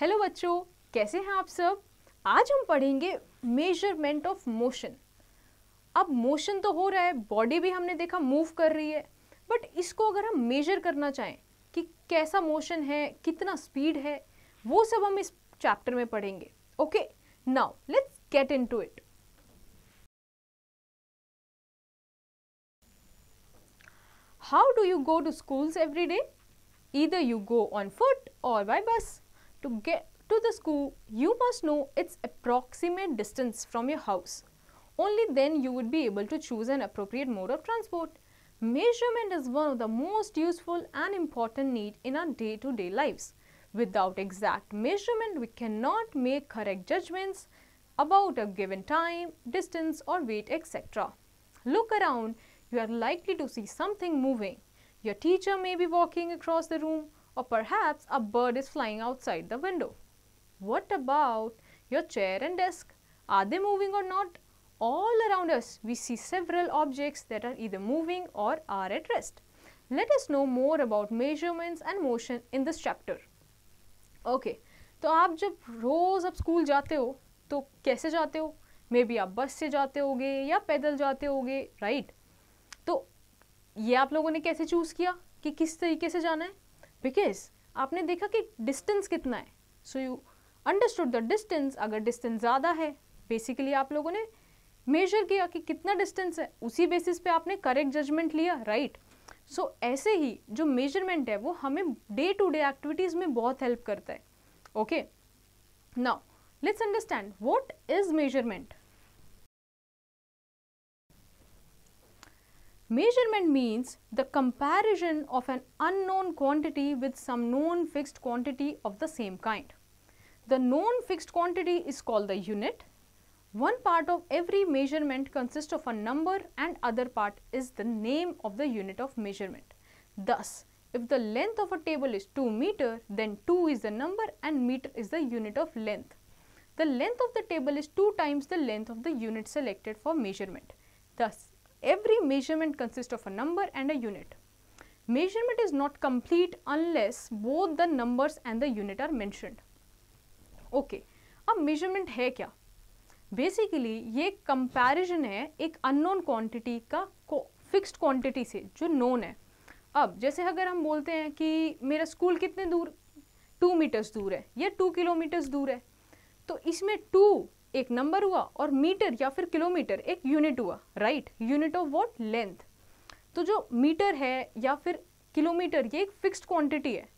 Hello बच्चों, कैसे हैं आप सब। आज हम पढ़ेंगे मेजरमेंट ऑफ मोशन। अब मोशन तो हो रहा है, बॉडी भी हमने देखा मूव कर रही है, बट इसको अगर हम मेजर करना चाहें कि कैसा मोशन है, कितना स्पीड है, वो सब हम इस चैप्टर में पढ़ेंगे। Okay, now let's get into it. How do you go to schools every day? Either you go on foot or by bus. To get to the school, you must know its approximate distance from your house. Only then you would be able to choose an appropriate mode of transport. Measurement is one of the most useful and important need in our day-to-day lives. Without exact measurement, we cannot make correct judgments about a given time, distance or weight, etc. Look around. You are likely to see something moving. Your teacher may be walking across the room, or perhaps a bird is flying outside the window. What about your chair and desk? Are they moving or not? All around us, we see several objects that are either moving or are at rest. Let us know more about measurements and motion in this chapter. Okay, तो आप जब रोज़ आप school जाते हो तो कैसे जाते हो? मे बी आप बस से जाते होगे या पैदल जाते होगे, राइट? तो ये आप लोगों ने कैसे चूज़ किया कि किस तरीके से जाना है? बिकॉज आपने देखा कि डिस्टेंस कितना है, so you understood the distance. अगर डिस्टेंस ज़्यादा है, बेसिकली आप लोगों ने मेजर किया कि कितना डिस्टेंस है, उसी बेसिस पे आपने करेक्ट जजमेंट लिया, राइट? सो ऐसे ही जो मेजरमेंट है वो हमें डे टू डे एक्टिविटीज़ में बहुत हेल्प करता है। Okay, now let's understand what is measurement. Measurement means the comparison of an unknown quantity with some known fixed quantity of the same kind. The known fixed quantity is called the unit. One part of every measurement consists of a number and other part is the name of the unit of measurement. Thus, if the length of a table is 2 meter, then 2 is the number and meter is the unit of length. The length of the table is 2 times the length of the unit selected for measurement. Thus, every measurement consists of a number and a unit. Measurement is not complete unless both the numbers and the unit are mentioned. Okay, अब measurement है क्या? Basically ये comparison है एक unknown quantity का fixed quantity से जो known है। अब जैसे अगर हम बोलते हैं कि मेरा स्कूल कितने दूर, 2 मीटर्स दूर है या 2 किलोमीटर्स दूर है, तो इसमें 2 एक नंबर हुआ और मीटर या फिर किलोमीटर एक यूनिट हुआ, right? Unit of what? Length. तो जो मीटर है या फिर किलोमीटर ये एक फिक्स्ड क्वांटिटी है,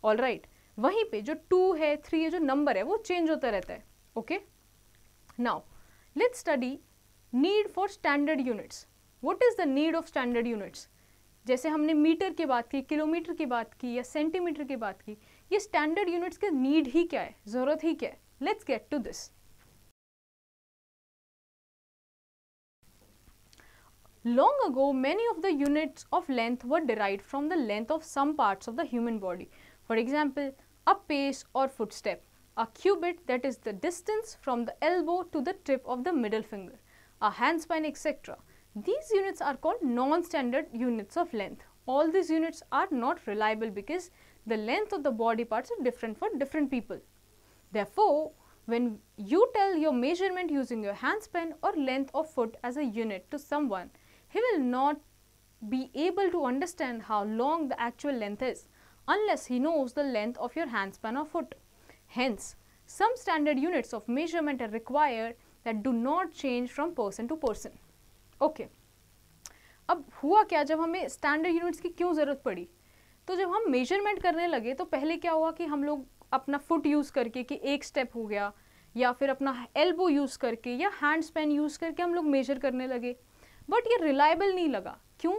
ऑल राइट। वहीं पे जो 2 है, 3 है, जो नंबर है वो चेंज होता रहता है। Okay, now let's study need for standard units. What is the need of standard units? जैसे हमने मीटर की बात की, किलोमीटर की बात की या सेंटीमीटर की बात की, ये स्टैंडर्ड यूनिट्स का नीड ही क्या है, जरूरत ही क्या है? Let's get to this. Long ago, many of the units of length were derived from the length of some parts of the human body. For example, a pace or footstep, a cubit, that is the distance from the elbow to the tip of the middle finger, a handspan, etc. These units are called non-standard units of length. All these units are not reliable because the length of the body parts are different for different people. Therefore, when you tell your measurement using your handspan or length of foot as a unit to someone, he will not be able to understand how long the actual length is unless he knows the length of your handspan or foot. Hence, some standard units of measurement are required that do not change from person to person. Okay. अब हुआ क्या, जब हमें standard units की क्यों ज़रूरत पड़ी? तो जब हम मेजरमेंट करने लगे तो पहले क्या हुआ कि हम लोग अपना फुट यूज़ करके कि एक स्टेप हो गया, या फिर अपना एल्बो यूज़ करके या हैंड स्पैन यूज़ करके हम लोग मेजर करने लगे, बट ये रिलायबल नहीं लगा। क्यों?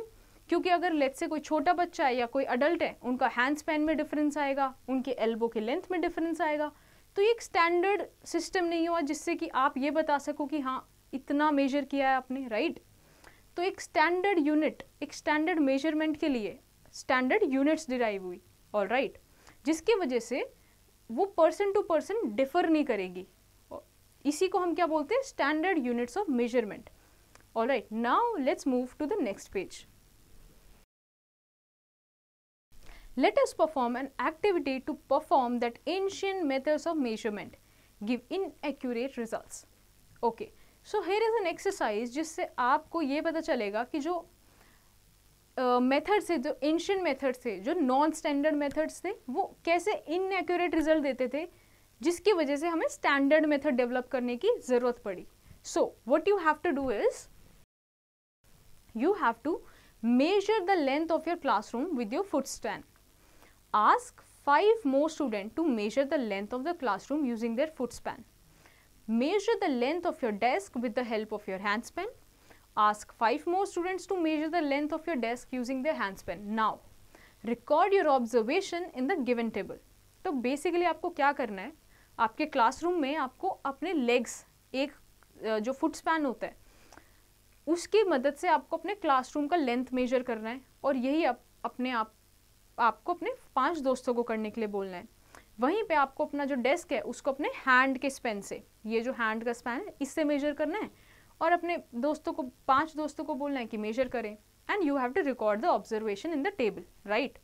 क्योंकि अगर लेट्स से कोई छोटा बच्चा है या कोई अडल्ट है, उनका हैंड स्पैन में डिफरेंस आएगा, उनके एल्बो के लेंथ में डिफरेंस आएगा, तो ये एक स्टैंडर्ड सिस्टम नहीं हुआ जिससे कि आप ये बता सको कि हाँ इतना मेजर किया है आपने, राइट? तो एक स्टैंडर्ड यूनिट, एक स्टैंडर्ड मेजरमेंट के लिए स्टैंडर्ड यूनिट्स डिराइव हुई, ऑल राइट, जिसकी वजह से वो पर्सन टू पर्सन डिफर नहीं करेगी। इसी को हम क्या बोलते हैं? Standard units of measurement. Alright, now let's move to the next page. Let us perform an activity to perform that ancient methods of measurement give inaccurate results. Okay, so here is an exercise जिससे आपको ये पता चलेगा कि जो methods थे, जो ancient methods थे, जो नॉन स्टैंडर्ड मेथड्स थे, वो कैसे इनएक्यूरेट रिजल्ट देते थे, जिसकी वजह से हमें स्टैंडर्ड मेथड डेवलप करने की जरूरत पड़ी. So what you have to do is you have to measure the length of your classroom with your foot stand. Ask 5 more students to measure the length of the classroom using their foot span. Measure the length of your desk with the help of your handspan. Ask 5 more students to measure the length of your desk using their handspan. Now, record your observation in the given table. तो basically आपको क्या करना है, आपके classroom में आपको अपने legs, एक जो फुट स्पैन होता है उसकी मदद से आपको अपने क्लासरूम का लेंथ मेजर करना है, और यही आपको अपने 5 दोस्तों को करने के लिए बोलना है. वहीं पे आपको अपना जो डेस्क है उसको अपने हैंड के स्पेन से, ये जो हैंड का स्पैन है इससे मेजर करना है, और अपने दोस्तों को 5 दोस्तों को बोलना है कि मेजर करें. And you have to record the observation in the table, right,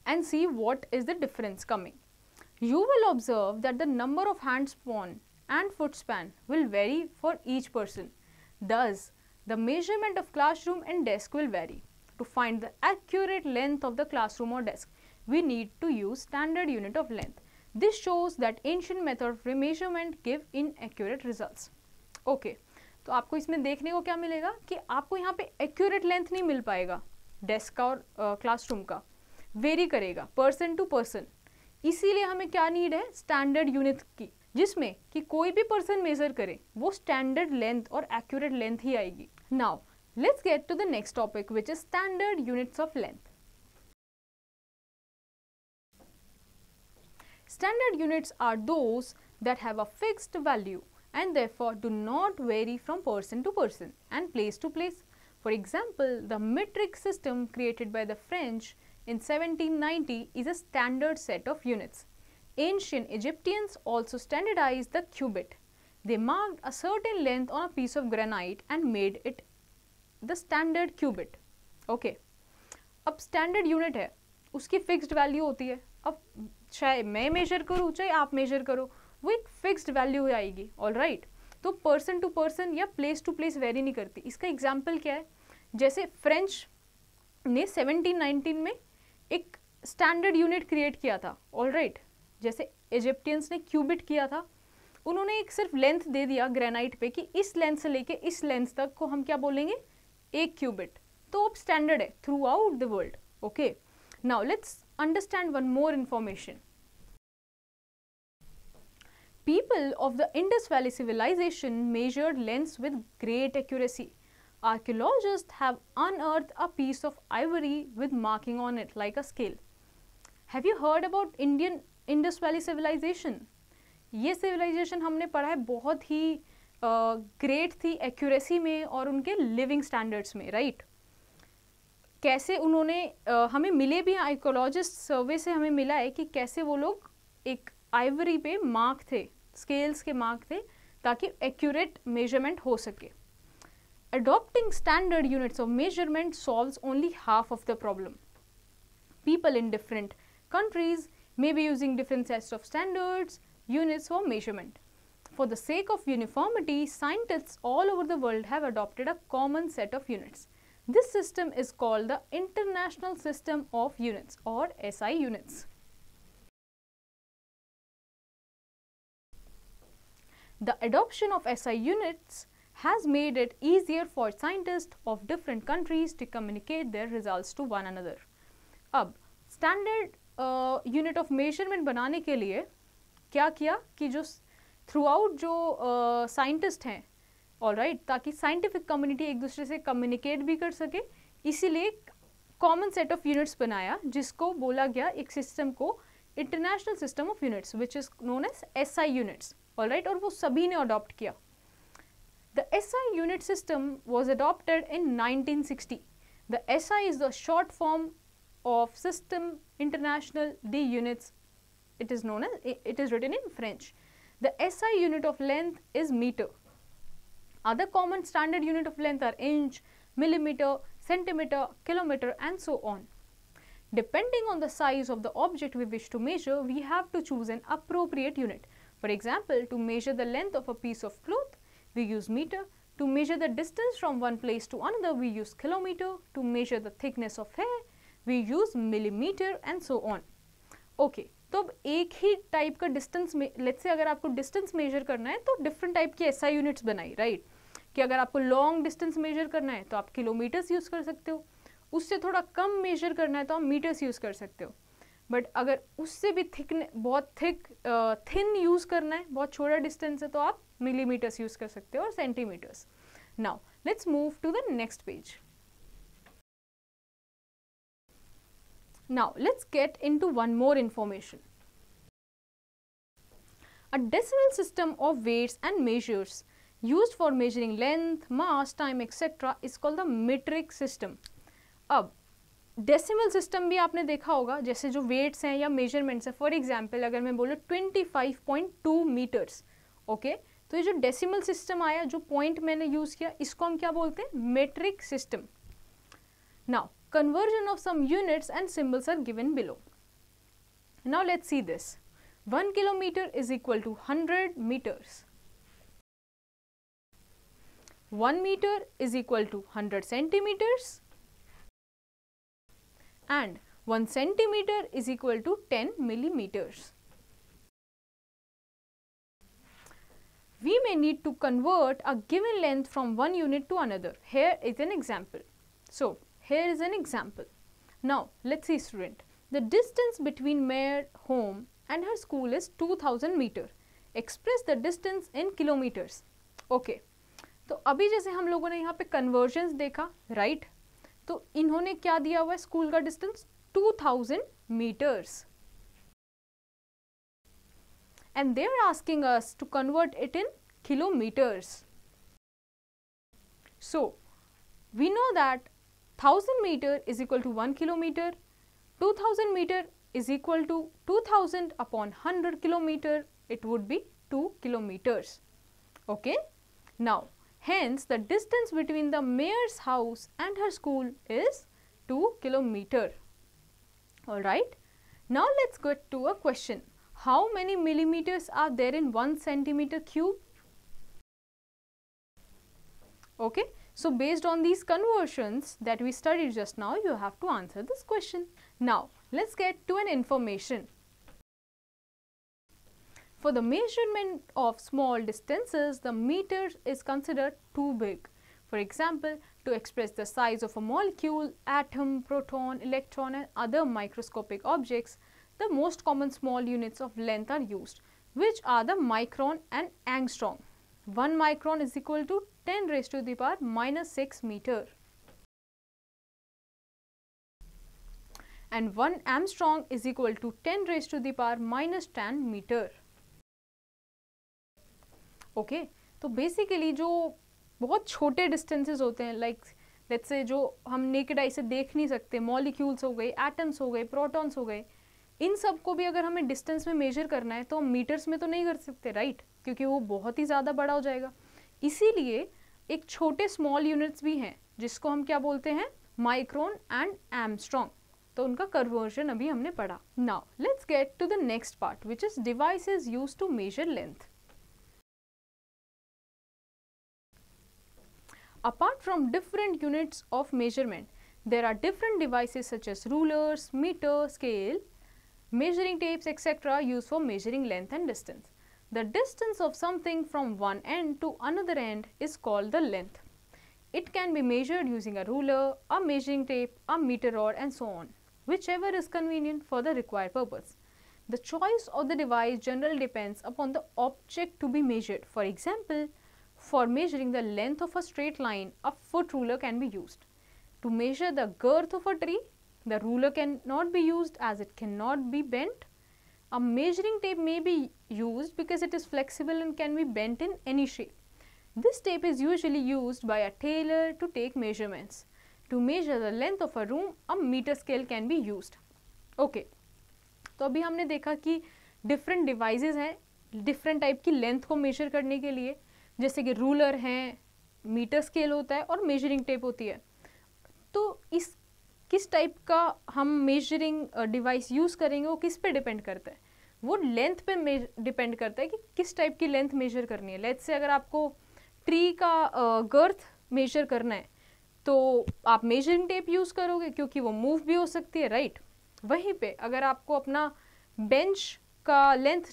and see what is the difference coming. You will observe that the number of hand span and foot span will vary for each person. Thus, the measurement of classroom and desk will vary. To find the accurate length of the classroom or desk, we need to use standard unit of length. This shows that ancient method of measurement give inaccurate results. Okay, तो आपको इसमें देखने को क्या मिलेगा कि आपको यहाँ पे accurate length नहीं मिल पाएगा डेस्क का और क्लासरूम का, वेरी करेगा पर्सन टू पर्सन. इसीलिए हमें क्या नीड है, स्टैंडर्ड यूनिट की, जिसमें कि कोई भी पर्सन मेजर करे वो स्टैंडर्ड लेंथ और एक्यूरेट लेंथ ही आएगी. Now let's get to the next topic which is standard units of length. Standard units are those that have a fixed value and therefore do not vary from person to person and place to place. For example, the metric system created by the French in 1790 is a standard set of units. Ancient Egyptians also standardized the cubit. They marked a certain length on a piece of granite and made it the standard cubit. Okay. अब standard unit है, उसकी fixed value होती है. अब चाहे मैं measure करूँ चाहे आप measure करो, वो एक फिक्स्ड वैल्यू आएगी. ऑल राइट, तो पर्सन टू पर्सन या प्लेस टू प्लेस वेरी नहीं करती. इसका एग्जाम्पल क्या है, जैसे फ्रेंच ने 1719 में एक स्टैंडर्ड यूनिट क्रिएट किया था. ऑल राइट, जैसे इजिप्टियंस ने क्यूबिट किया था, उन्होंने एक सिर्फ लेंथ दे दिया ग्रेनाइट पे कि इस लेंथ से लेके इस लेंथ तक को हम क्या बोलेंगे, एक क्यूबिट. तो अब स्टैंडर्ड है through out the world. Okay, now let's understand one more information. People of the Indus Valley civilization measured lengths with great accuracy. Archaeologists have unearthed a piece of ivory with marking on it like a scale. Have you heard about Indian Indus Valley civilization? ये civilization हमने पढ़ा है, बहुत ही great थी accuracy में और उनके living standards में, right? कैसे उन्होंने हमें मिले भी, archaeologist survey से हमें मिला है कि कैसे वो लोग एक आइवरी पे मार्क थे, स्केल्स के मार्क थे, ताकि एक्यूरेट मेजरमेंट हो सके. Adopting standard units of measurement solves only half of the problem. People in different countries may be using different sets of standards units for measurement. For the sake of uniformity, scientists all over the world have adopted a common set of units. This system is called the International System of Units or SI units. The adoption of SI units has made it easier for scientists of different countries to communicate their results to one another. अब standard unit of measurement बनाने के लिए क्या किया कि जो throughout जो scientist हैं, alright, ताकि scientific community एक दूसरे से communicate भी कर सके, इसीलिए common set of units बनाया, जिसको बोला गया एक system को International System of Units, which is known as SI units. All right, और वो सभी ने अडॉप्ट किया. The SI unit system was adopted in 1960. The SI is the short form of System International des Units. It is known as, it is written in French. The SI unit of length is meter. Other common standard unit of length are inch, millimeter, centimeter, kilometer, and so on. Depending on the size of the object we wish to measure, we have to choose an appropriate unit. For example, to measure the length of a piece of cloth, we use meter. To measure the distance from one place to another, we use kilometer. To measure the thickness of hair, we use millimeter and so on. Okay, तो अब एक ही type का distance में, let's say अगर आपको distance measure करना है तो डिफरेंट टाइप की एसआई यूनिट्स बनाई, राइट? कि अगर आपको लॉन्ग डिस्टेंस मेजर करना है तो आप किलोमीटर्स यूज़ कर सकते हो, उससे थोड़ा कम मेजर करना है तो आप मीटर्स यूज़ कर सकते हो. बट अगर उससे भी बहुत थिन यूज़ करना है, बहुत छोटा डिस्टेंस है, तो आप मिलीमीटर्स यूज़ कर सकते हो और centimetres. Now let's move to the next page. Now let's get into one more information. A decimal system of weights and measures used for measuring length, mass, time, etc. is called the metric system. अब decimal system भी आपने देखा होगा, जैसे जो weights हैं या measurements हैं. फॉर एग्जांपल अगर मैं बोलूँ 25.2 मीटर्स, ओके, तो ये जो डेसिमल सिस्टम आया, जो पॉइंट मैंने यूज़ किया, इसको हम क्या बोलते हैं? Metric system. Now conversion of some units and symbols are given below. Now let's see this. 1 kilometer is equal to 100 meters. 1 meter is equal to 100 centimeters. And 1 centimeter is equal to 10 millimeters. We may need to convert a given length from one unit to another. Here is an example. So, here is an example. Now, let's see student. The distance between Mayor home and her school is 2000 meter. Express the distance in kilometers. Okay. तो अभी जैसे हम लोगों ने यहाँ पे conversions देखा, right? तो इन्होंने क्या दिया हुआ है स्कूल का distance? 2000 meters. And they are asking us to convert it in kilometers. So, we know that 1000 meter is equal to 1 kilometer, 2000 meter is equal to 2000 upon 100 kilometer, it would be 2 kilometers. Okay. Now, hence the distance between the mayor's house and her school is 2 kilometer. Alright. Now, let's get to a question. How many millimeters are there in 1 centimeter cube? Okay. So, based on these conversions that we studied just now, you have to answer this question. Now, let's get to an information. For the measurement of small distances, the meter is considered too big. For example, to express the size of a molecule, atom, proton, electron and other microscopic objects, the most common small units of length are used, which are the micron and angstrom. 1 micron is equal to 10 raised to the power minus 6 meter. And 1 angstrom is equal to 10 raised to the power minus 10 meter. Okay, तो basically जो बहुत छोटे distances होते हैं, like let's say जो हम naked eye से देख नहीं सकते, मॉलिक्यूल्स हो गए, एटम्स हो गए, प्रोटॉन्स हो गए, इन सब को भी अगर हमें डिस्टेंस में मेजर करना है तो हम मीटर्स में तो नहीं कर सकते, राइट? क्योंकि वो बहुत ही ज़्यादा बड़ा हो जाएगा. इसीलिए एक छोटे स्मॉल यूनिट्स भी हैं जिसको हम क्या बोलते हैं? Micron and angstrom. तो उनका कन्वर्जन अभी हमने पढ़ा. Now let's get to the next part which is devices used to measure length. Apart from different units of measurement, there are different devices such as rulers, meter, scale, measuring tapes, etc. used for measuring length and distance. The distance of something from one end to another end is called the length. It can be measured using a ruler, a measuring tape, a meter rod and so on, whichever is convenient for the required purpose. The choice of the device generally depends upon the object to be measured. For example, for measuring the length of a straight line, a foot ruler can be used. To measure the girth of a tree, the ruler cannot be used as it cannot be bent. A measuring tape may be used because it is flexible and can be bent in any shape. This tape is usually used by a tailor to take measurements. To measure the length of a room, a meter scale can be used. Okay. तो अभी हमने देखा कि different devices हैं different type की length को measure करने के लिए, जैसे कि रूलर हैं, मीटर स्केल होता है और मेजरिंग टेप होती है. तो इस किस टाइप का हम मेजरिंग डिवाइस यूज़ करेंगे वो किस पे डिपेंड करता है, वो लेंथ पे डिपेंड करता है कि किस टाइप की लेंथ मेजर करनी है. लेट्स से अगर आपको ट्री का गर्थ मेजर करना है तो आप मेजरिंग टेप यूज़ करोगे क्योंकि वो मूव भी हो सकती है, राइट. वहीं पे अगर आपको अपना बेंच का लेंथ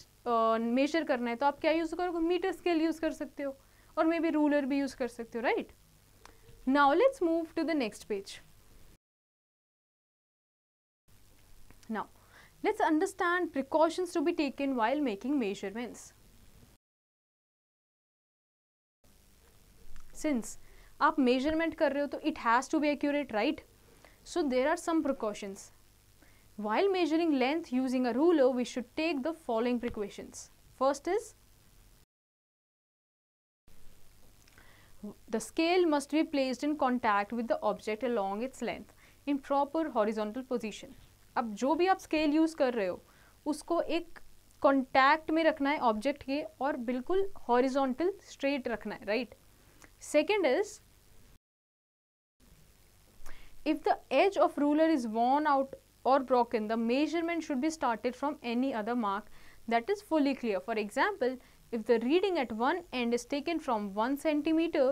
मेजर करना है तो आप क्या यूज़ करोगे, मीटर स्केल यूज़ कर सकते हो और मे बी रूलर भी यूज़ कर सकते हो, right. Now let's move to the next page. Now let's understand precautions to be taken while making measurements. Since आप measurement कर रहे हो तो it has to be accurate, right? So there are some precautions. While measuring length using a ruler, we should take the following precautions. First is the scale must be placed in contact with the object along its length in proper horizontal position. अब जो भी आप scale use कर रहे हो उसको एक contact में रखना है ऑब्जेक्ट के और बिल्कुल हॉरिजॉन्टल स्ट्रेट रखना है, right. Second is if the edge of ruler is worn out or broken, the measurement should be started from any other mark that is fully clear. For example, if the reading at one end is taken from 1 centimeter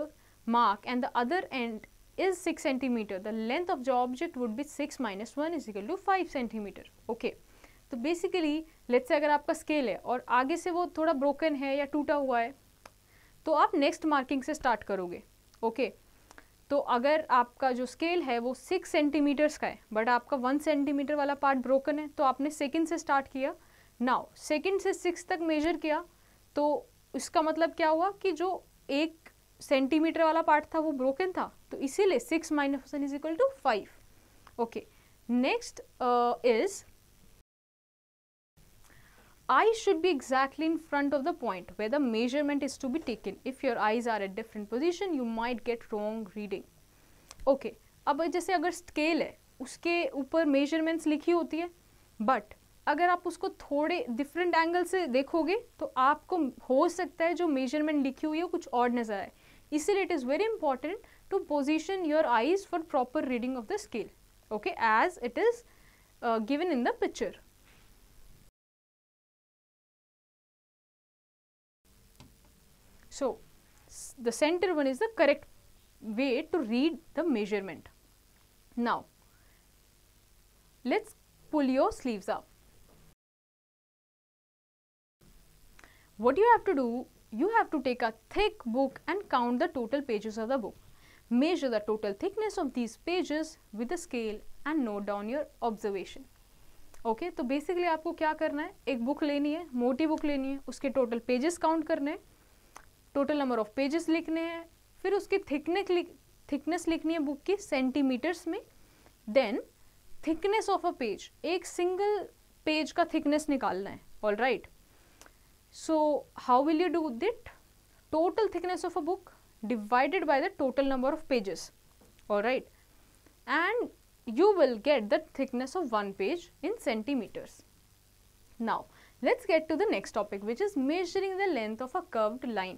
mark and the other end is 6 centimeter, the length of the object would be 6 minus 1 is equal to 5 centimeter. Okay, तो basically let's say अगर आपका scale है और आगे से वो थोड़ा broken है या टूटा हुआ है तो आप नेक्स्ट मार्किंग से स्टार्ट करोगे. ओके, तो अगर आपका जो स्केल है वो 6 सेंटीमीटर्स का है बट आपका 1 सेंटीमीटर वाला पार्ट ब्रोकन है तो आपने सेकंड से स्टार्ट किया. नाउ सेकंड से 6 तक मेजर किया तो इसका मतलब क्या हुआ कि जो 1 सेंटीमीटर वाला पार्ट था वो ब्रोकन था, तो इसीलिए 6 minus 1 is equal to 5. Okay, next is eyes should be exactly in front of the point where the measurement is to be taken. If your eyes are at different position you might get wrong reading. Okay, अब जैसे अगर scale है उसके ऊपर measurements लिखी होती है but अगर आप उसको थोड़े डिफरेंट एंगल से देखोगे तो आपको हो सकता है जो मेजरमेंट लिखी हुई है कुछ और नजर आए. इसीलिए it is very important to position your eyes for proper reading of the scale. Okay, as it is given in the picture. So the center one is the correct way to read the measurement. Now let's pull your sleeves up. What you have to do, you have to take a thick book and count the total pages of the book. Measure the total thickness of these pages with a scale and note down your observation. Okay, तो basically आपको क्या करना है, एक book लेनी है, मोटी book लेनी है, उसके टोटल पेजेस काउंट करने हैं, टोटल नंबर ऑफ पेजेस लिखने हैं, फिर उसकी थिकनेस लिखनी है बुक की सेंटीमीटर्स में. Then thickness of a page, एक सिंगल पेज का थिकनेस निकालना है. All right, so how will you do that? Total thickness of a book divided by the total number of pages. All right, and you will get the thickness of one page in centimeters. Now let's get to the next topic, which is measuring the length of a curved line.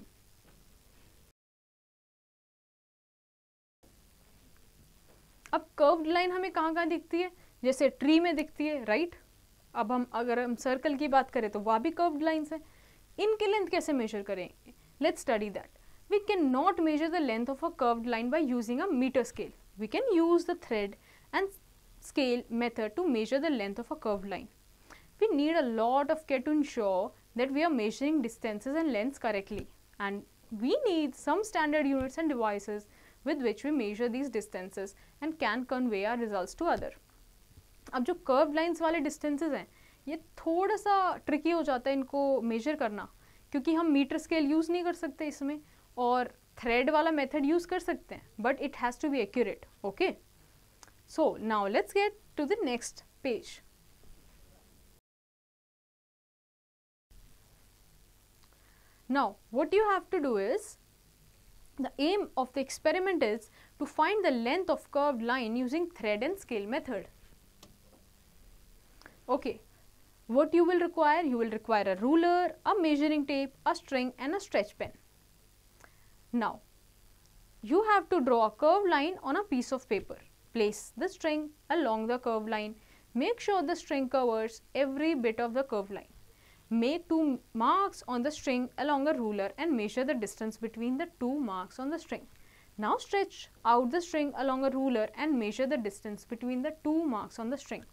अब curved line हमें कहाँ कहाँ दिखती है, जैसे tree में दिखती है, राइट. अब अगर हम सर्कल की बात करें तो वह भी कर्व्ड लाइन्स है. इनकी लेंथ कैसे मेजर करेंगे? Let's study that. We can not measure the length of a curved line by using a metre scale. We can use the thread and scale method to measure the length of a curved line. We need a lot of care to ensure that we are measuring distances and lengths correctly, and we need some standard units and devices with which we measure these distances and can convey our results to other. अब जो curved lines वाले distances हैं ये थोड़ा सा tricky हो जाता है इनको measure करना, क्योंकि हम meter scale use नहीं कर सकते इसमें और thread वाला method use कर सकते हैं, but it has to be accurate. Okay. So now let's get to the next page. Now what you have to do is, the aim of the experiment is to find the length of curved line using thread and scale method. Okay, what you will require? You will require a ruler, a measuring tape, a string and a stretch pen. Now you have to draw a curved line on a piece of paper. Place the string along the curved line. Make sure the string covers every bit of the curved line. Make 2 marks on the string along a ruler and measure the distance between the 2 marks on the string. Now stretch out the string along a ruler and measure the distance between the 2 marks on the string.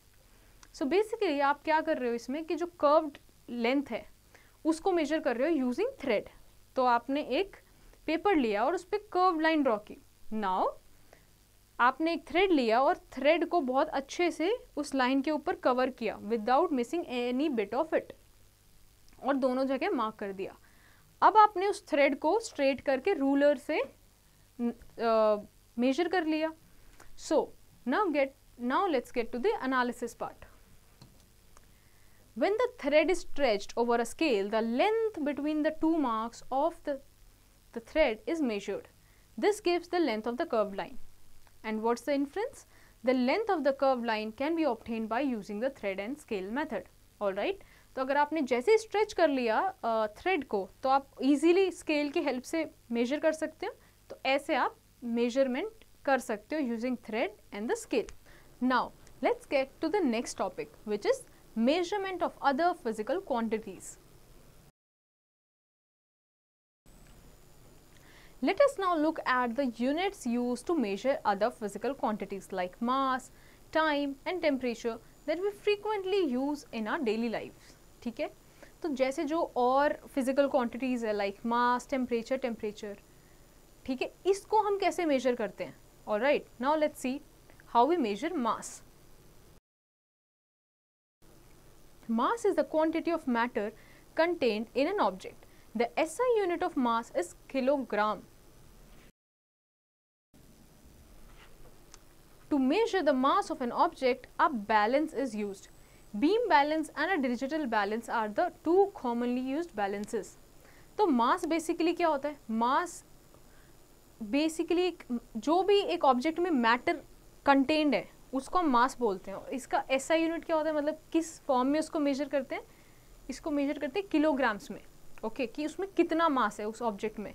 So basically आप क्या कर रहे हो इसमें कि जो curved length है उसको measure कर रहे हो using thread. तो आपने एक पेपर लिया और उस पर curved line draw की. Now आपने एक थ्रेड लिया और थ्रेड को बहुत अच्छे से उस लाइन के ऊपर कवर किया without missing any bit of it और दोनों जगह मार्क कर दिया. अब आपने उस थ्रेड को स्ट्रेट करके रूलर से मेजर कर लिया. So now let's get to the analysis part. When the thread is stretched over a scale, the length between the 2 marks of the thread is measured. This gives the length of the curved line. And what's the inference? The length of the curved line can be obtained by using the thread and scale method. Alright? तो अगर आपने जैसे stretch कर लिया thread को तो आप easily scale की हेल्प से मेजर कर सकते हो. तो ऐसे आप मेजरमेंट कर सकते हो using thread and the scale. Now let's get to the next topic which is measurement of other physical quantities. Let us now look at the units used to measure other physical quantities like mass, time and temperature that we frequently use in our daily lives. ठीक है, तो जैसे जो और physical quantities है like mass, temperature, ठीक है, इसको हम कैसे measure करते हैं. Alright, now let's see how we measure mass. Mass is the quantity of matter contained in an object. The SI unit of mass is kilogram. To measure the mass of an object, a balance is used. Beam balance and a digital balance are the two commonly used balances. तो mass basically क्या होता है? Mass basically जो भी एक object में matter contained है उसको हम मास बोलते हैं. इसका एसआई यूनिट क्या होता है, मतलब किस फॉर्म में उसको मेजर करते हैं. इसको मेजर करते हैं किलोग्राम्स में. ओके, कि उसमें कितना मास है उस ऑब्जेक्ट में.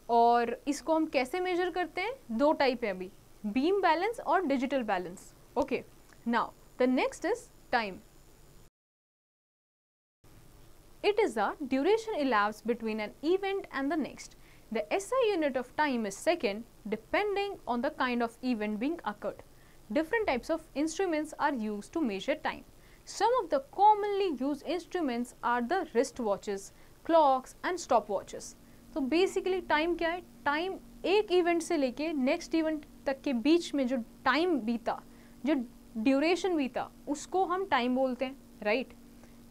और इसको हम कैसे मेजर करते हैं, 2 टाइप है अभी, बीम बैलेंस और digital balance. Okay, now the next is time. It is the duration elapsed between an event and the next. The SI unit of time is second depending on the kind of event being occurred. Different types of instruments are used to measure time. Some of the commonly used instruments are the wristwatches, clocks and stopwatches. तो basically time क्या है, time एक event से लेके next event तक के बीच में जो time बीता, जो duration बीता, उसको हम time बोलते हैं, right?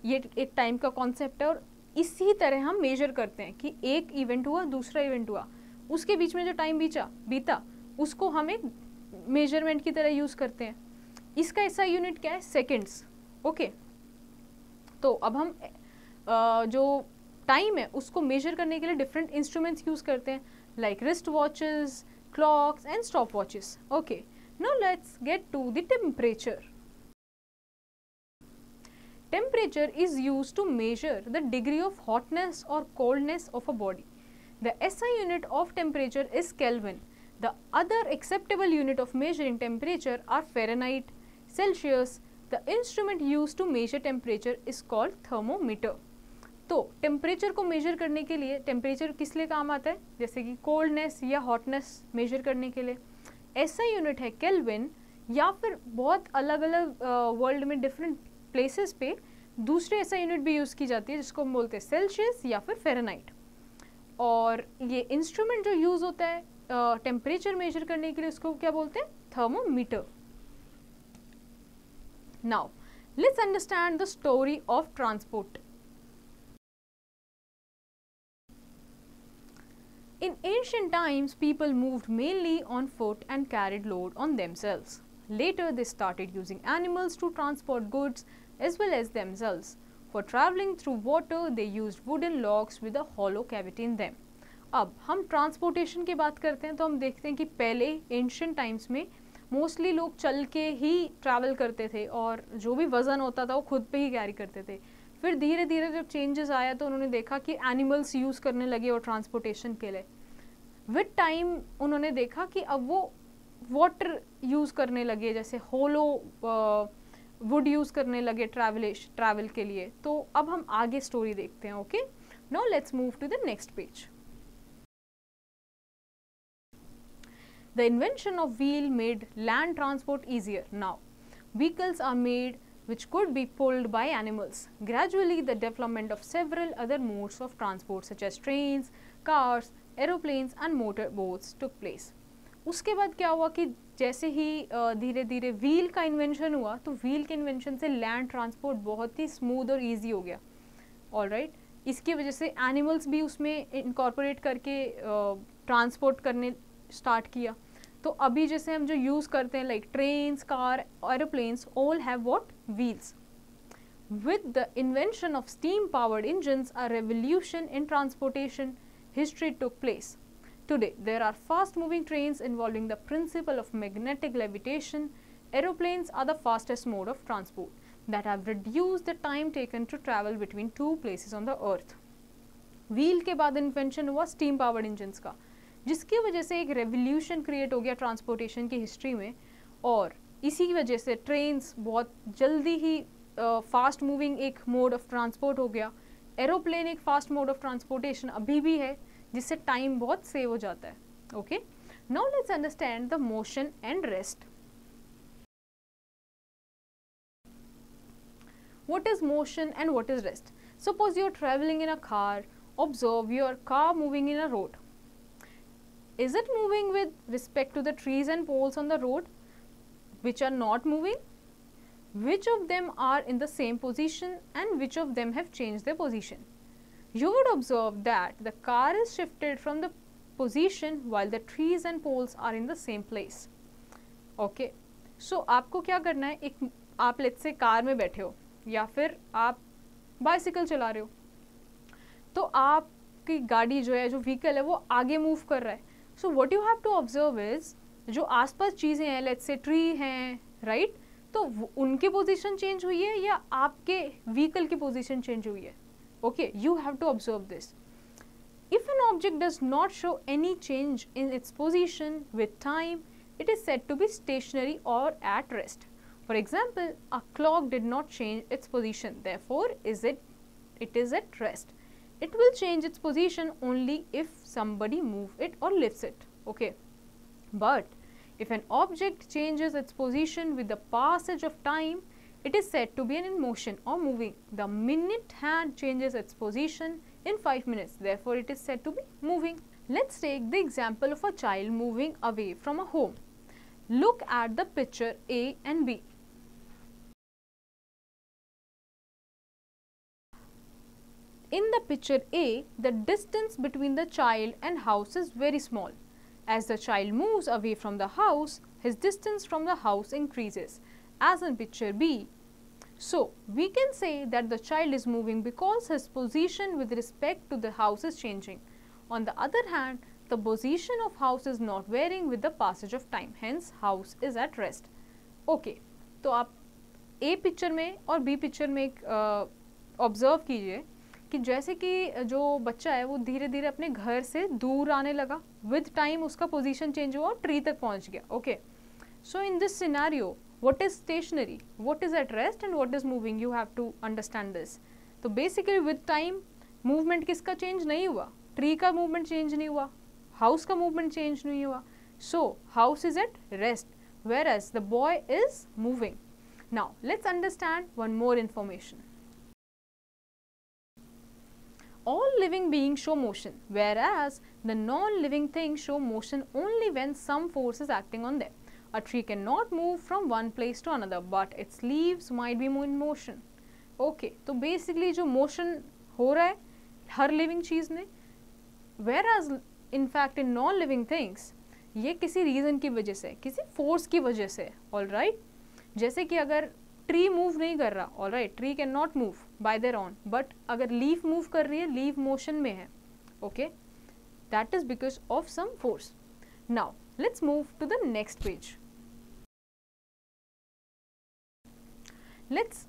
ये एक time का concept है और इसी तरह हम measure करते हैं कि एक event हुआ, दूसरा event हुआ, उसके बीच में जो time बीता, उसको हम एक मेजरमेंट की तरह यूज करते हैं. इसका ऐसा यूनिट क्या है, सेकेंड्स. ओके, तो अब हम जो टाइम है उसको मेजर करने के लिए डिफरेंट इंस्ट्रूमेंट्स यूज करते हैं like wrist watches, clocks and stop watches. Okay, now let's get to the temperature. Temperature is used to measure the degree of hotness or coldness of a body. The SI unit of temperature is Kelvin. The other acceptable unit of measuring temperature are Fahrenheit, Celsius. The instrument used to measure temperature is called thermometer. तो temperature को major करने के लिए, temperature किस लिए काम आता है, जैसे कि कोल्डनेस या हॉटनेस मेजर करने के लिए ऐसा यूनिट है केल्विन, या फिर बहुत अलग अलग वर्ल्ड में डिफरेंट प्लेसेस पे दूसरे ऐसा यूनिट भी यूज़ की जाती है जिसको हम बोलते हैं सेल्सियस या फिर फ़ारेनहाइट. और ये इंस्ट्रूमेंट जो यूज़ होता है टेम्परेचर मेजर करने के लिए उसको क्या बोलते हैं, thermometer. Now let's understand the story of transport. In ancient times, people moved mainly on foot and carried load on themselves. Later, they started using animals to transport goods as well as themselves. For traveling through water, they used wooden logs with a hollow cavity in them. अब हम transportation की बात करते हैं तो हम देखते हैं कि पहले एंशिएंट टाइम्स में मोस्टली लोग चल के ही ट्रैवल करते थे और जो भी वज़न होता था वो खुद पे ही कैरी करते थे. फिर धीरे धीरे जब चेंजेस आया तो उन्होंने देखा कि एनिमल्स यूज़ करने लगे और ट्रांसपोर्टेशन के लिए. विद टाइम उन्होंने देखा कि अब वो वाटर यूज़ करने लगे, जैसे होलो वुड यूज़ करने लगे ट्रैवल के लिए। तो अब हम आगे स्टोरी देखते हैं। Okay, now let's move to the next page. The invention of wheel made land transport easier. Now, vehicles are made which could be pulled by animals. Gradually, the development of several other modes of transport such as trains, cars, aeroplanes and motorboats took place. उसके बाद क्या हुआ कि जैसे ही धीरे धीरे wheel का invention हुआ, तो व्हील के इन्वेंशन से लैंड ट्रांसपोर्ट बहुत ही स्मूथ और ईजी हो गया। ऑलराइट, इसकी वजह से एनिमल्स भी उसमें इनकॉर्पोरेट करके ट्रांसपोर्ट करने स्टार्ट किया। तो अभी जैसे हम जो यूज़ करते हैं like trains, car, aeroplanes, all have what, wheels. With the invention of steam powered engines, a revolution in transportation history took place. Today, there are fast moving trains involving the principle of magnetic levitation. Aeroplanes are the fastest mode of transport that have reduced the time taken to travel between two places on the earth. Wheel के बाद invention हुआ steam powered engines का, जिसकी वजह से एक revolution create हो गया ट्रांसपोर्टेशन की हिस्ट्री में, और इसी की वजह से ट्रेन्स बहुत जल्दी ही फास्ट मूविंग एक मोड ऑफ ट्रांसपोर्ट हो गया। एरोप्लेन एक फास्ट मोड ऑफ ट्रांसपोर्टेशन अभी भी है, जिससे टाइम बहुत सेव हो जाता है। Okay, now let's understand the motion and rest. What is motion and what is rest? Suppose you are travelling in a car, observe your car moving in a road. Is it moving with respect to the trees and poles on the road which are not moving? Which of them are in the same position and which of them have changed their position? You would observe that the car is shifted from the position while the trees and poles are in the same place. Okay, so आपको क्या करना है, एक आप let's say car में बैठे हो या फिर आप बाइसिकल चला रहे हो, तो आपकी गाड़ी जो है, जो व्हीकल है, वो आगे मूव कर रहा है। So what you have to observe is, जो आसपास चीज़ें हैं, लेट्स से ट्री हैं, राइट, तो उनकी पोजीशन चेंज हुई है या आपके व्हीकल की पोजीशन चेंज हुई है? Okay, you have to observe this. If an object does not show any change in its position with time, it is said to be stationary or at rest. For example, a clock did not change its position, therefore it is at rest. It will change its position only if somebody move it or lifts it. Okay, but if an object changes its position with the passage of time, it is said to be in motion or moving. The minute hand changes its position in 5 minutes, therefore it is said to be moving. Let's take the example of a child moving away from a home. Look at the picture A and B. In the picture A, the distance between the child and house is very small. As the child moves away from the house, his distance from the house increases, as in picture B. So, we can say that the child is moving because his position with respect to the house is changing. On the other hand, the position of house is not varying with the passage of time, hence house is at rest. Okay, तो आप A picture में और B picture में observe कीजिए कि जैसे कि जो बच्चा है वो धीरे धीरे अपने घर से दूर आने लगा, विद टाइम उसका पोजीशन चेंज हुआ और ट्री तक पहुंच गया. Okay, so in this scenario what is stationary, what is at rest and what is moving, you have to understand this. तो basically with time movement किसका change नहीं हुआ, tree का movement change नहीं हुआ, house का movement change नहीं हुआ. So house is at rest whereas the boy is moving. Now let's understand one more information. All living beings show motion, whereas the non-living things show motion only when some force is acting on them. A tree cannot move from one place to another, but its leaves might be in motion. Okay, तो basically जो motion हो रहा है हर living चीज़ में, whereas in fact in non-living things ये किसी reason की वजह से, किसी force की वजह से, all right? जैसे कि अगर ट्री मूव नहीं कर रहा, all right, tree can not move by their own, but अगर लीफ मूव कर रही है, लीफ मोशन में है. Okay, that is because of some force. Now let's move to the next page. Let's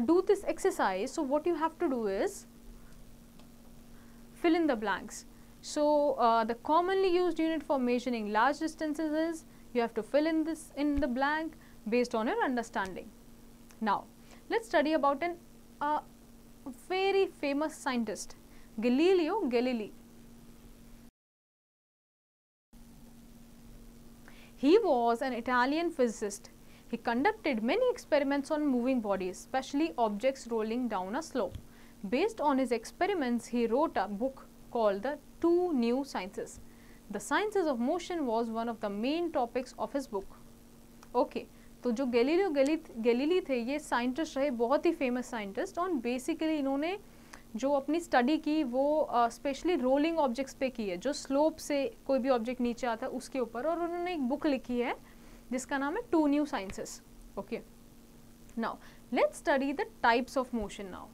do this exercise. So what you have to do is fill in the blanks. So the commonly used unit for measuring large distances is You have to fill in the blank based on your understanding. Now, let's study about a very famous scientist, Galileo Galilei. He was an Italian physicist. He conducted many experiments on moving bodies, especially objects rolling down a slope. Based on his experiments, he wrote a book called The Two New Sciences. The Sciences of Motion was one of the main topics of his book. Okay, तो जो Galileo Galilei थे, ये scientist रहे, बहुत ही famous scientist, और basically इन्होंने जो अपनी स्टडी की वो स्पेशली रोलिंग ऑब्जेक्ट्स पे की है, जो स्लोप से कोई भी ऑब्जेक्ट नीचे आता है उसके ऊपर, और उन्होंने एक बुक लिखी है जिसका नाम है two new sciences. Okay, now let's study the types of motion. Now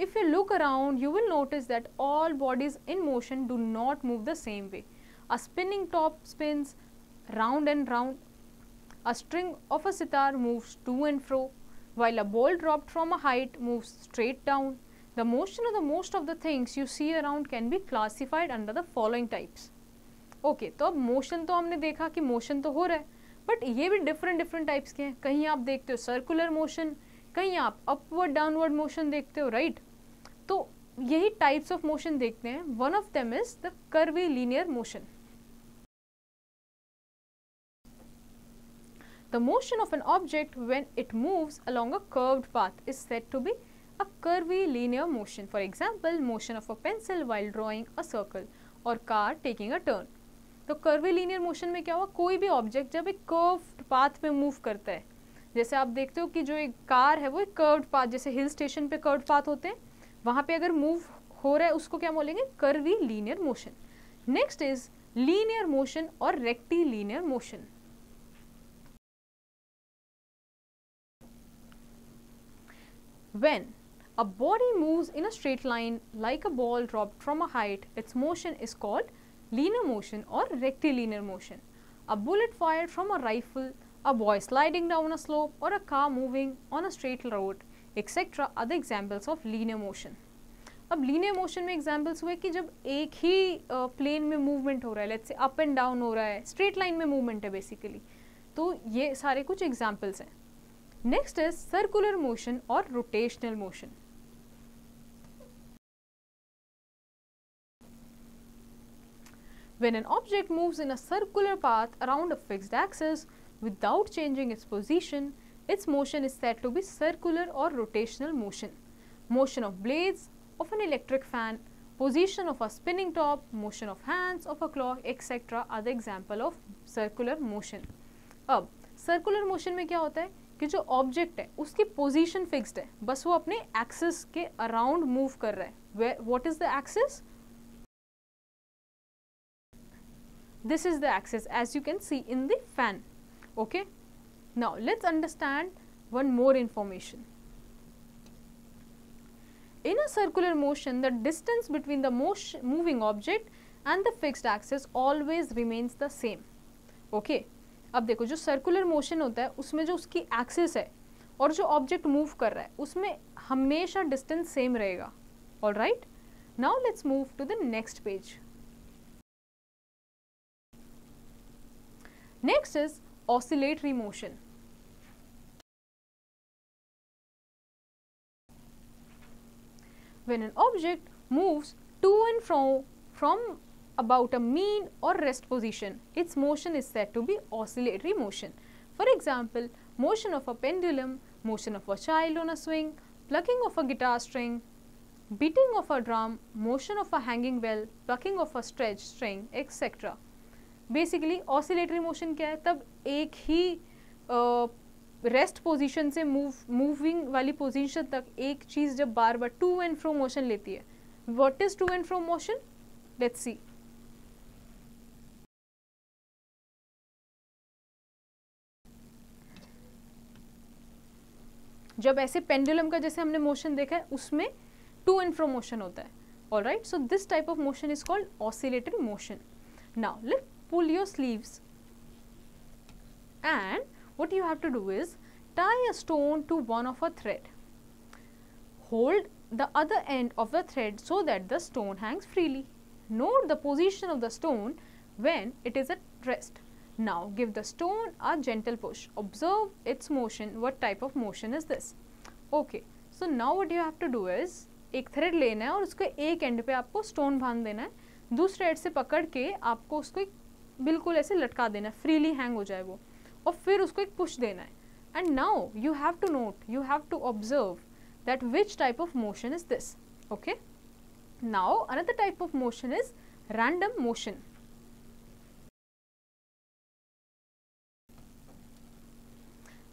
if you look around, you will notice that all bodies in motion do not move the same way. A spinning top spins round and round. A string of a sitar moves to and fro, while a ball dropped from a height moves straight down. The motion of the most of the things you see around can be classified under the following types. Okay, तो अब motion तो हमने देखा कि motion तो हो रहा है, बट ये भी डिफरेंट टाइप्स के हैं. कहीं आप देखते हो सर्कुलर मोशन, कहीं आप अपवर्ड डाउनवर्ड मोशन देखते हो, राइट? तो यही टाइप्स ऑफ मोशन देखते हैं. One of them is the curvy linear motion. The motion of an object when it moves along a curved path is said to be a curvilinear motion. For example, motion of a pencil while drawing a circle or car taking a turn. तो curvilinear motion में क्या हुआ, कोई भी object जब एक curved path पे move करता है, जैसे आप देखते हो कि जो एक कार है वो एक कर्व्ड पाथ, जैसे हिल स्टेशन पे कर्व्ड पाथ होते हैं, वहाँ पे अगर मूव हो रहा है उसको क्या बोलेंगे, curvilinear motion. Next is linear motion और rectilinear motion. When a body moves in a straight line like a ball dropped from a height, its motion is called linear motion or rectilinear motion. A bullet fired from a rifle, a boy sliding down a slope, or a car moving on a straight road, etc. are the examples of linear motion. अब linear motion में examples हुए कि जब एक ही plane में movement हो रहा है, let's say up and down हो रहा है, straight line में movement है basically, तो ये सारे कुछ examples हैं. Next is circular motion or rotational motion. When an object moves in a circular path around a fixed axis without changing its position, its motion is said to be circular or rotational motion. Motion of blades of an electric fan, position of a spinning top, motion of hands of a clock, etc. are the example of circular motion. अब circular motion में क्या होता है कि जो object है उसकी position fixed है, बस वो अपने एक्सिस के अराउंड मूव कर रहा है. What is the axis? This is the axis as you can see in the fan. Okay, now let's understand one more information. In a circular motion, the distance between the moving object and the fixed axis always remains the same. Okay. अब देखो, जो circular motion होता है उसमें जो उसकी axis है और जो ऑब्जेक्ट मूव कर रहा है उसमें हमेशा डिस्टेंस सेम रहेगा. All right, now let's move to the next page. Next is oscillatory motion. When an object moves to and fro from about a mean or rest position, its motion is said to be oscillatory motion. For example, motion of a pendulum, motion of a child on a swing, plucking of a guitar string, beating of a drum, motion of a hanging bell, plucking of a stretched string, etc. Basically, oscillatory motion क्या है, तब एक ही rest position से moving वाली position तक एक चीज़ जब बार बार टू एंड फ्रो मोशन लेती है. What is to and fro motion? Let's see. जब ऐसे पेंडुलम का जैसे हमने मोशन देखा है उसमें टू एंड फ्रो मोशन होता है. All right, so this type of motion is called oscillatory motion. Now let pull your sleeves and what you have to do is tie a stone to one of a thread. Hold the other end of the thread so that the stone hangs freely. Note the position of the stone when it is at rest. Now give the stone a gentle push. Observe its motion. What type of motion is this? Okay, so now what you have to do is एक thread लेना है और उसके एक and पे आपको stone बांध देना है, दूसरे एंड से पकड़ के आपको उसको बिल्कुल ऐसे लटका देना है, फ्रीली हैंग हो जाए वो, और फिर उसको एक पुश देना है. And now you have to note, you have to observe that which type of motion is this. Okay, now another type of motion is random motion.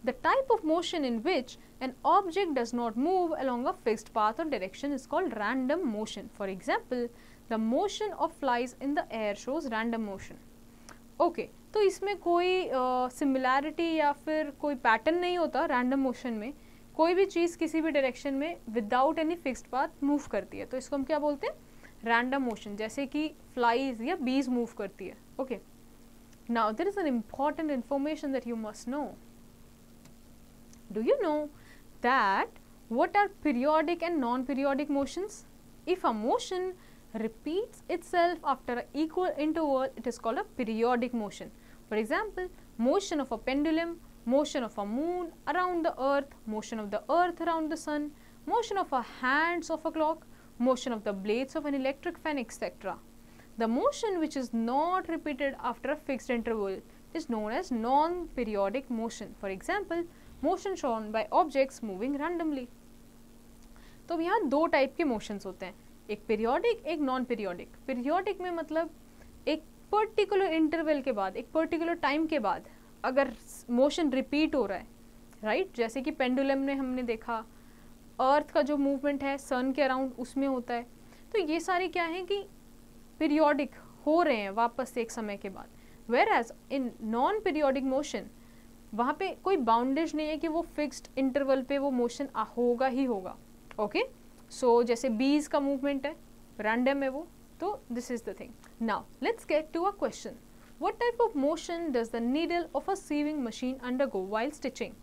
The type of motion in which an object does not move along a fixed path or direction is called random motion. For example, the motion of flies in the air shows random motion. Okay, तो इसमें कोई similarity या फिर कोई pattern नहीं होता. Random motion में कोई भी चीज़ किसी भी डायरेक्शन में without any fixed path move करती है, तो इसको हम क्या बोलते हैं? Random motion. जैसे कि फ्लाइज या बीज मूव करती है. Okay, now there is an important information that you must know. Do you know that what are periodic and non-periodic motions? If a motion repeats itself after an equal interval, it is called a periodic motion. For example, motion of a pendulum, motion of a moon around the earth, motion of the earth around the sun, motion of a hands of a clock, motion of the blades of an electric fan, etc. The motion which is not repeated after a fixed interval is known as non-periodic motion. For example, motion shown by objects moving randomly. तो यहाँ दो type के motions होते हैं, एक periodic, एक non periodic. Periodic में मतलब एक पर्टिकुलर इंटरवल के बाद, एक पर्टिकुलर टाइम के बाद अगर मोशन रिपीट हो रहा है, राइट? जैसे कि पेंडुलम में हमने देखा, अर्थ का जो मूवमेंट है सन के अराउंड उसमें होता है. तो ये सारे क्या है कि पीरियोडिक हो रहे हैं वापस से एक समय के बाद. Whereas in non periodic motion वहाँ पे कोई बाउंडेज नहीं है कि वो फिक्स्ड इंटरवल पे वो मोशन होगा ही होगा. ओके, सो जैसे बीज का मूवमेंट है, रैंडम है वो. तो this is the thing. Now let's get to a question. What type of motion does the needle of a sewing machine undergo while stitching?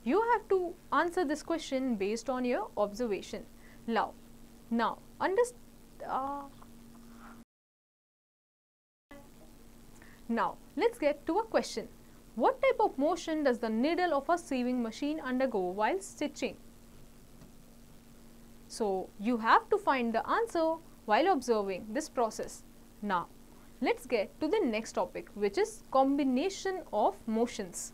You have to answer this question based on your observation. Now let's get to a question. What type of motion does the needle of a sewing machine undergo while stitching? So you have to find the answer while observing this process. Now let's get to the next topic, which is combination of motions.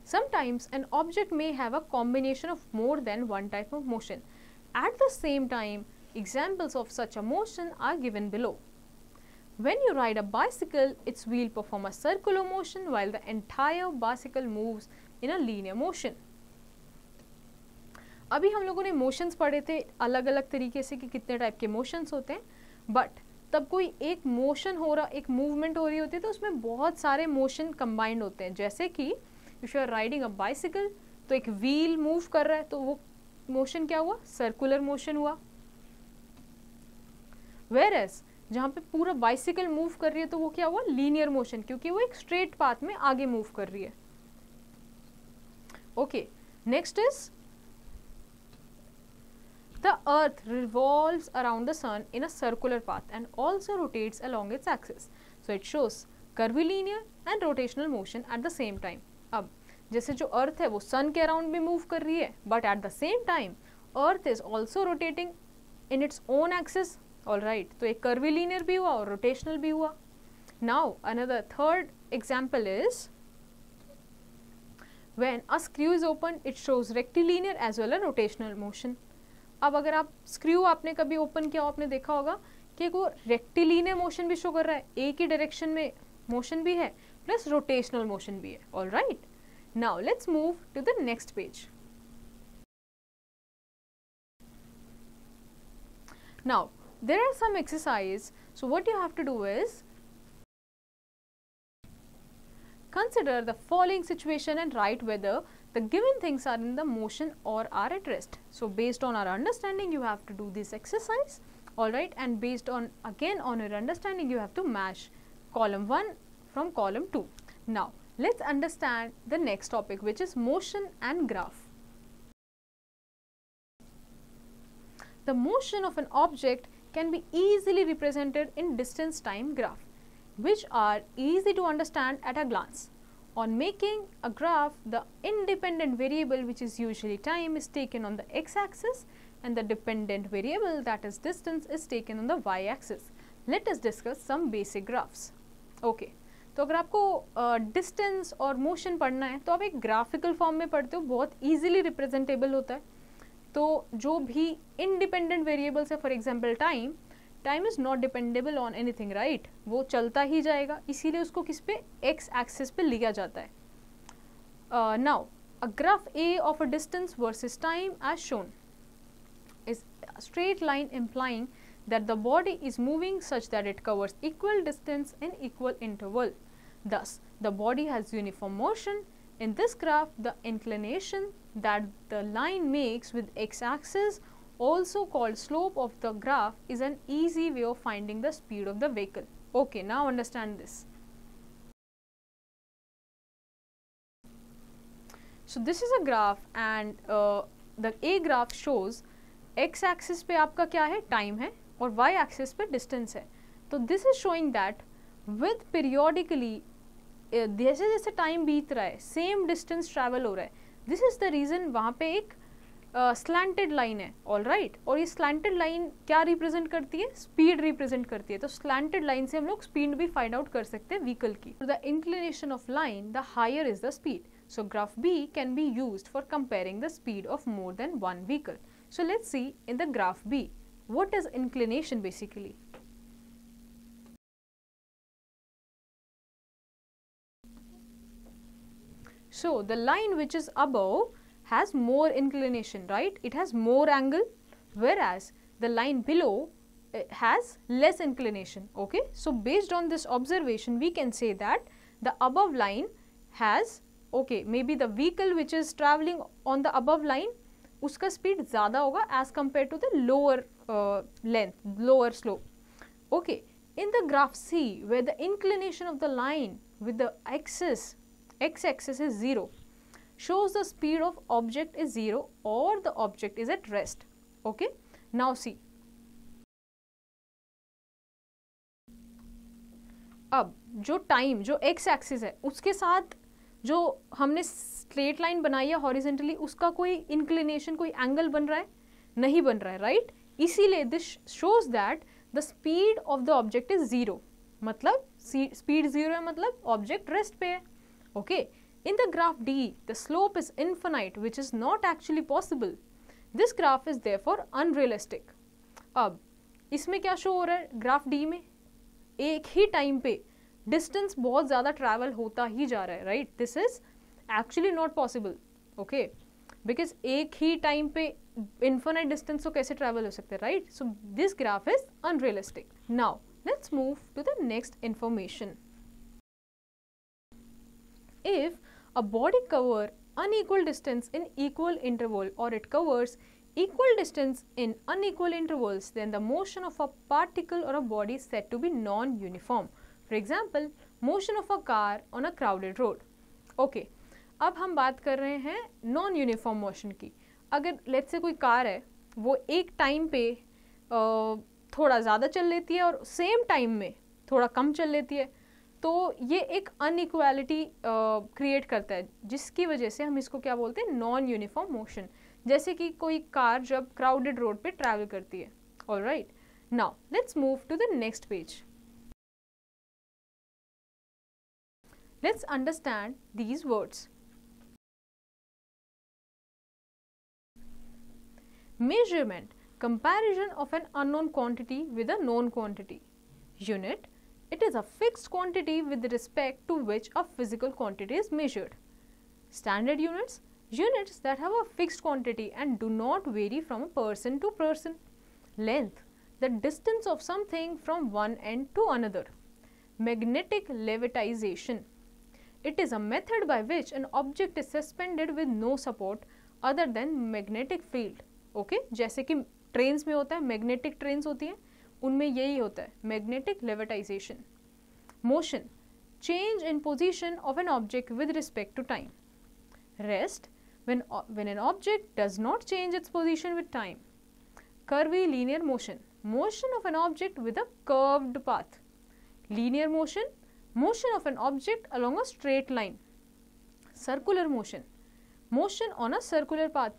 Sometimes an object may have a combination of more than one type of motion. At the same time, examples of such a motion are given below. When you ride a bicycle, its wheel perform a circular motion while the entire bicycle moves in a linear motion. अभी हम लोगों ने motions पढ़े थे अलग अलग तरीके से कि कितने टाइप के मोशंस होते हैं, बट तब कोई एक मोशन हो रहा, एक मूवमेंट हो रही होती है तो उसमें बहुत सारे मोशन कंबाइंड होते हैं. जैसे कि if you are riding a bicycle तो एक व्हील मूव कर रहा है तो वो मोशन क्या हुआ? सर्कुलर मोशन हुआ. वेयरएज जहाँ पे पूरा बाइसिकल मूव कर रही है तो वो क्या हुआ? लीनियर मोशन, क्योंकि वो एक स्ट्रेट पाथ में आगे मूव कर रही है. Okay, next is the earth revolves around the sun in a circular path and also rotates along its axis. So it shows curvilinear and rotational motion at the same time. अब जैसे जो अर्थ है वो सन के around भी move कर रही है, but at the same time earth is also rotating in its own axis. All right, तो एक कर्विलीनियर भी हुआ और रोटेशनल भी हुआ. Now another third example is when a screw is open it shows rectilinear as well as rotational motion. अब अगर आप स्क्रू आपने कभी ओपन किया, आपने देखा होगा कि वो रेक्टिलिनियर मोशन भी शो कर रहा है, एक ही डायरेक्शन में मोशन भी है प्लस रोटेशनल मोशन भी है. All right, now let's move to the next page. Now there are some exercise. So what you have to do is consider the following situation and write whether the given things are in the motion or are at rest. So based on our understanding you have to do this exercise. All right, and based on again on your understanding you have to match column 1 from column 2. Now let's understand the next topic, which is motion and graph. The motion of an object can be easily represented in distance time graph, which are easy to understand at a glance. On making a graph, the independent variable, which is usually time, is taken on the x-axis and the dependent variable, that is distance, is taken on the y-axis. Let us discuss some basic graphs. Okay. तो अगर आपको distance और motion पढ़ना है तो आप एक graphical form में पढ़ते हो, बहुत इजीली रिप्रेजेंटेबल होता है. तो जो भी इंडिपेंडेंट वेरिएबल्स है, for example time, time is not dependable on anything, right, वो चलता ही जाएगा, इसीलिए उसको किस पे, एक्स एक्सिस पे लिया जाता है. Now a graph A of a distance versus time as shown is straight line implying that the body is moving such that it covers equal distance in equal interval. Thus, the body has uniform motion. In this graph, the inclination that the line makes with x-axis, also called slope of the graph, is an easy way of finding the speed of the vehicle. Okay, now understand this. So this is a graph and the A graph shows x-axis पे आपका क्या है, time है, और y axis पे distance है. तो this is showing that with periodically जैसे जैसे टाइम बीत रहा है सेम डिस्टेंस ट्रैवल हो रहा है. दिस इज द रीज़न वहाँ पे एक स्लैंटेड लाइन है, ऑल राइट. और ये स्लैंटेड लाइन क्या रिप्रेजेंट करती है, स्पीड रिप्रेजेंट करती है. तो स्लैंटेड लाइन से हम लोग स्पीड भी फाइंड आउट कर सकते हैं व्हीकल की. The inclination of line the higher is the speed. So graph B can be used for comparing the speed of more than one vehicle. So let's see in the graph B. What is inclination basically? So the line which is above has more inclination, right? It has more angle, whereas the line below has less inclination. Okay, so based on this observation we can say that the above line has, okay, maybe the vehicle which is traveling on the above line, उसका speed ज़्यादा होगा as compare to the lower length, lower slope. Okay, in the graph C where the inclination of the line with the axis, X axis is 0, shows the speed of object is 0 or the object is at rest. Okay, now see. अब जो time, जो x axis है, उसके साथ जो हमने straight line बनाई है हॉरिजेंटली, उसका कोई इंक्लिनेशन, कोई एंगल बन रहा है, नहीं बन रहा है, राइट. इसीलिए this shows that the speed of the object is 0. मतलब स्पीड 0 है, मतलब ऑब्जेक्ट रेस्ट पे है. Okay, in the graph D the slope is infinite which is not actually possible. This graph is therefore unrealistic. अब इसमें क्या show हो रहा है, ग्राफ डी में एक ही टाइम पे डिस्टेंस बहुत ज़्यादा ट्रैवल होता ही जा रहा है, right. This is actually not possible. Okay, because एक ही टाइम पे इन्फिनाइट डिस्टेंस तो कैसे ट्रैवल हो सकते हैं, right. So this graph is unrealistic. Now let's move to the next information. If a body cover unequal distance in equal interval or it covers equal distance in unequal intervals, then the motion of a particle or a body is said to be non-uniform. For example, motion of a car on a crowded road. Okay, अब हम बात कर रहे हैं non uniform motion की. अगर let's say कोई car है, वो एक टाइम पे थोड़ा ज़्यादा चल लेती है और सेम टाइम में थोड़ा कम चल लेती है, तो ये एक अनइक्वालिटी क्रिएट करता है, जिसकी वजह से हम इसको क्या बोलते हैं, नॉन यूनिफॉर्म मोशन. जैसे कि कोई कार जब क्राउडेड रोड पे ट्रैवल करती है. All right, now let's move to the next page. Let's understand these words. Measurement, comparison of an unknown quantity with a known quantity. Unit, it is a fixed quantity with respect to which a physical quantity is measured. Standard units, units that have a fixed quantity and do not vary from a person to person. Length, the distance of something from one end to another. Magnetic levitation, it is a method by which an object is suspended with no support other than magnetic field. Okay, जैसे कि trains में होता है, magnetic trains होती हैं, उनमें यही होता है, magnetic levitation. Motion, change in position of an object with respect to time. Rest, when an object does not change its position with time. Curvilinear motion, motion of an object with a curved path. Linear motion, motion of an object along a straight line. Circular motion, motion on a circular path.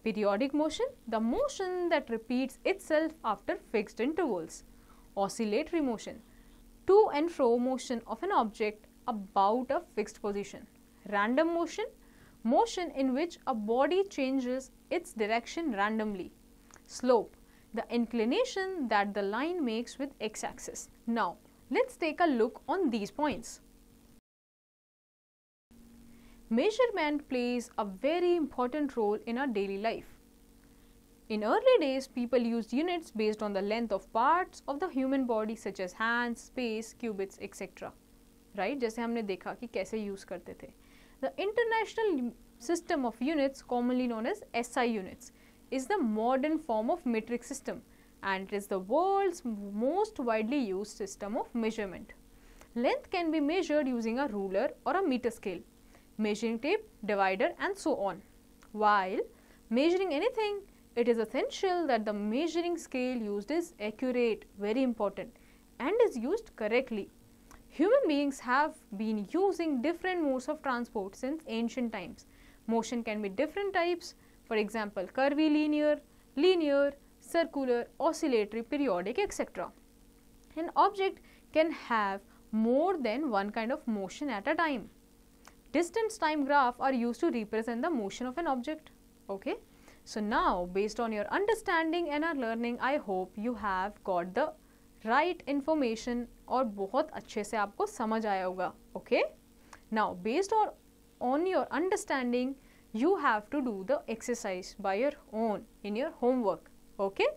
Periodic motion, the motion that repeats itself after fixed intervals. Oscillatory motion, to and fro motion of an object about a fixed position. Random motion, motion in which a body changes its direction randomly. Slope, the inclination that the line makes with x-axis. Now, let's take a look on these points. Measurement plays a very important role in our daily life. In early days, people used units based on the length of parts of the human body such as hands, space, cubits, etc. Right? जैसे हमने देखा कि कैसे use करते थे. The international system of units, commonly known as SI units, is the modern form of metric system, and it is the world's most widely used system of measurement. Length can be measured using a ruler or a meter scale, measuring tape, divider, and so on. While measuring anything, it is essential that the measuring scale used is accurate, very important, and is used correctly. Human beings have been using different modes of transport since ancient times. Motion can be different types, for example, curvilinear, linear, circular, oscillatory, periodic, etc. An object can have more than one kind of motion at a time. Distance time graphs are used to represent the motion of an object. Okay. So now, based on your understanding and our learning, I hope you have got the right information और बहुत अच्छे से आपको समझ आया होगा. Okay. Now, based on your understanding, you have to do the exercise by your own in your homework. Okay.